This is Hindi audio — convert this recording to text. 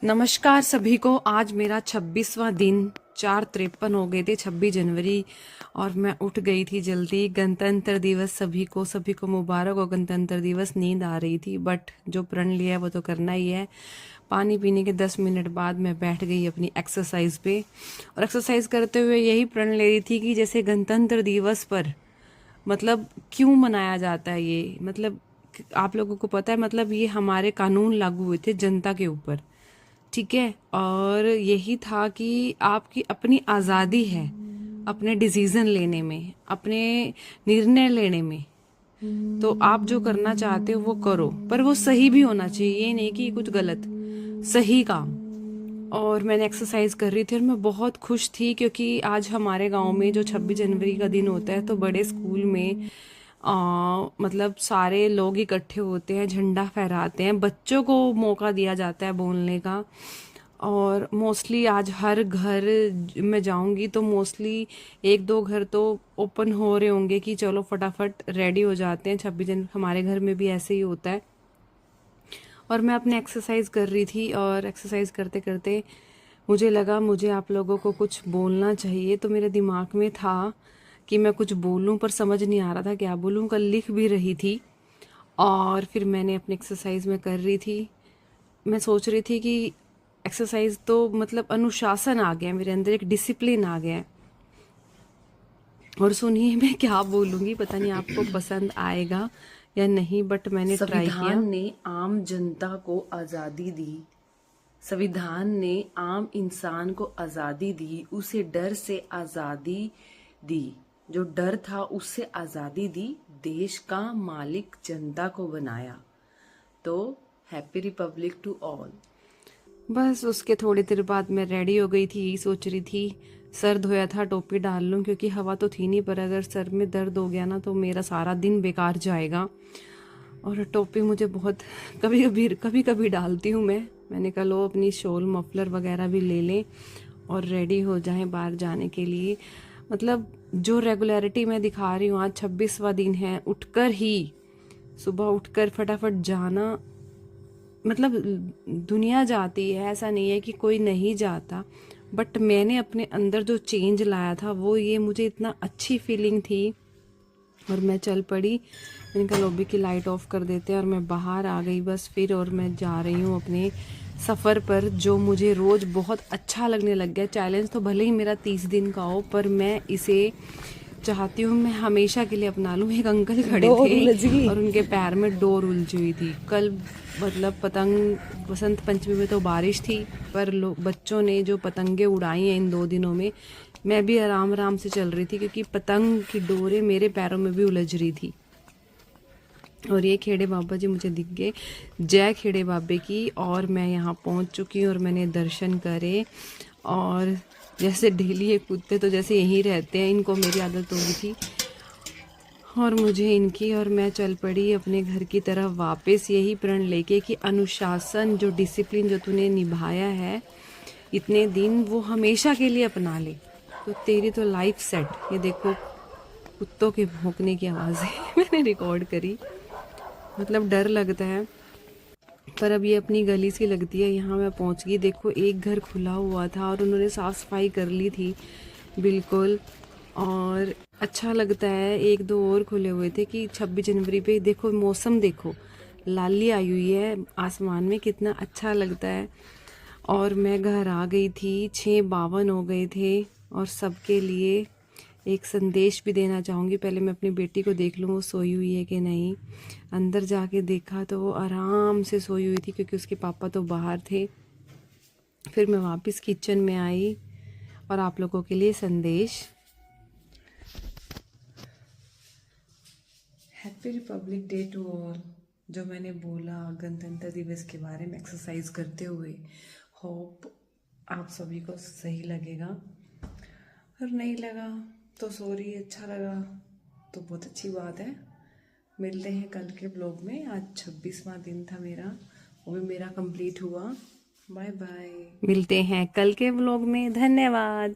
नमस्कार सभी को। आज मेरा 26वां दिन, 4:53 हो गए थे, 26 जनवरी, और मैं उठ गई थी जल्दी। गणतंत्र दिवस सभी को मुबारक हो। गणतंत्र दिवस। नींद आ रही थी बट जो प्रण लिया है वो तो करना ही है। पानी पीने के 10 मिनट बाद मैं बैठ गई अपनी एक्सरसाइज पे, और एक्सरसाइज करते हुए यही प्रण ले रही थी कि जैसे गणतंत्र दिवस पर मतलब क्यों मनाया जाता है ये, मतलब आप लोगों को पता है, मतलब ये हमारे कानून लागू हुए थे जनता के ऊपर, ठीक है। और यही था कि आपकी अपनी आज़ादी है अपने डिसीजन लेने में, अपने निर्णय लेने में। तो आप जो करना चाहते हो वो करो, पर वो सही भी होना चाहिए, ये नहीं कि कुछ गलत, सही काम। और मैंने एक्सरसाइज कर रही थी और मैं बहुत खुश थी क्योंकि आज हमारे गांव में जो 26 जनवरी का दिन होता है तो बड़े स्कूल में मतलब सारे लोग इकट्ठे होते हैं, झंडा फहराते हैं, बच्चों को मौका दिया जाता है बोलने का। और मोस्टली आज हर घर में जाऊंगी तो मोस्टली एक दो घर तो ओपन हो रहे होंगे कि चलो फटाफट रेडी हो जाते हैं 26 जनवरी। हमारे घर में भी ऐसे ही होता है। और मैं अपने एक्सरसाइज कर रही थी और एक्सरसाइज करते करते मुझे लगा मुझे आप लोगों को कुछ बोलना चाहिए। तो मेरे दिमाग में था कि मैं कुछ बोलूं, पर समझ नहीं आ रहा था क्या बोलूं। कल लिख भी रही थी और फिर मैंने अपनी एक्सरसाइज में कर रही थी। मैं सोच रही थी कि एक्सरसाइज तो मतलब अनुशासन आ गया मेरे अंदर, एक डिसिप्लिन आ गया है। और सुनिए मैं क्या बोलूंगी, पता नहीं आपको पसंद आएगा या नहीं, बट मैंने ट्राई किया। संविधान ने आम जनता को आज़ादी दी। संविधान ने आम इंसान को आज़ादी दी, उसे डर से आज़ादी दी। जो डर था उससे आज़ादी दी, देश का मालिक जनता को बनाया। तो हैप्पी रिपब्लिक टू ऑल। बस उसके थोड़ी देर बाद मैं रेडी हो गई थी। यही सोच रही थी, सर धोया था, टोपी डाल लूं क्योंकि हवा तो थी नहीं, पर अगर सर में दर्द हो गया ना तो मेरा सारा दिन बेकार जाएगा। और टोपी मुझे बहुत कभी कभी डालती हूँ मैंने कहा लो अपनी शॉल मफलर वगैरह भी ले लें और रेडी हो जाएं बाहर जाने के लिए। मतलब जो रेगुलरिटी मैं दिखा रही हूँ, आज 26वां दिन है, उठकर ही सुबह उठकर फटाफट जाना। मतलब दुनिया जाती है, ऐसा नहीं है कि कोई नहीं जाता, बट मैंने अपने अंदर जो चेंज लाया था वो ये, मुझे इतना अच्छी फीलिंग थी और मैं चल पड़ी। मैंने कहा लॉबी की लाइट ऑफ कर देते हैं और मैं बाहर आ गई बस फिर। और मैं जा रही हूँ अपने सफ़र पर जो मुझे रोज़ बहुत अच्छा लगने लग गया। चैलेंज तो भले ही मेरा 30 दिन का हो, पर मैं इसे चाहती हूँ मैं हमेशा के लिए अपना लूँ। एक अंकल खड़े थे और उनके पैर में डोर उलझी हुई थी। कल मतलब पतंग, बसंत पंचमी में तो बारिश थी, पर बच्चों ने जो पतंगे उड़ाई हैं इन 2 दिनों में, मैं भी आराम आराम से चल रही थी क्योंकि पतंग की डोरें मेरे पैरों में भी उलझ रही थी। और ये खेड़े बाबा जी मुझे दिख गए, जय खेड़े बाबे की। और मैं यहाँ पहुँच चुकी हूँ और मैंने दर्शन करे। और जैसे डेली ये कुत्ते तो जैसे यहीं रहते हैं, इनको मेरी आदत हो गई थी और मुझे इनकी, और मैं चल पड़ी अपने घर की तरफ वापस, यही प्रण लेके कि अनुशासन, जो डिसिप्लिन जो तूने निभाया है इतने दिन, वो हमेशा के लिए अपना ले तो तेरी तो लाइफ सेट। ये देखो कुत्तों के भौंकने की आवाज़ें मैंने रिकॉर्ड करी। मतलब डर लगता है, पर अब ये अपनी गली सी लगती है। यहाँ मैं पहुँच गई। देखो एक घर खुला हुआ था और उन्होंने साफ़ सफाई कर ली थी बिल्कुल, और अच्छा लगता है। एक दो और खुले हुए थे कि 26 जनवरी पे देखो मौसम, देखो लाली आई हुई है आसमान में, कितना अच्छा लगता है। और मैं घर आ गई थी, 6:52 हो गए थे। और सबके लिए एक संदेश भी देना चाहूँगी। पहले मैं अपनी बेटी को देख लूँ वो सोई हुई है कि नहीं। अंदर जाके देखा तो वो आराम से सोई हुई थी क्योंकि उसके पापा तो बाहर थे। फिर मैं वापस किचन में आई और आप लोगों के लिए संदेश। Happy republic day to all. जो मैंने बोला गणतंत्र दिवस के बारे में एक्सरसाइज करते हुए, होप आप सभी को सही लगेगा, और नहीं लगा तो सॉरी, अच्छा लगा तो बहुत अच्छी बात है। मिलते हैं कल के ब्लॉग में। आज 26वां दिन था मेरा, वो भी मेरा कंप्लीट हुआ। Bye bye. मिलते हैं कल के व्लॉग में। धन्यवाद।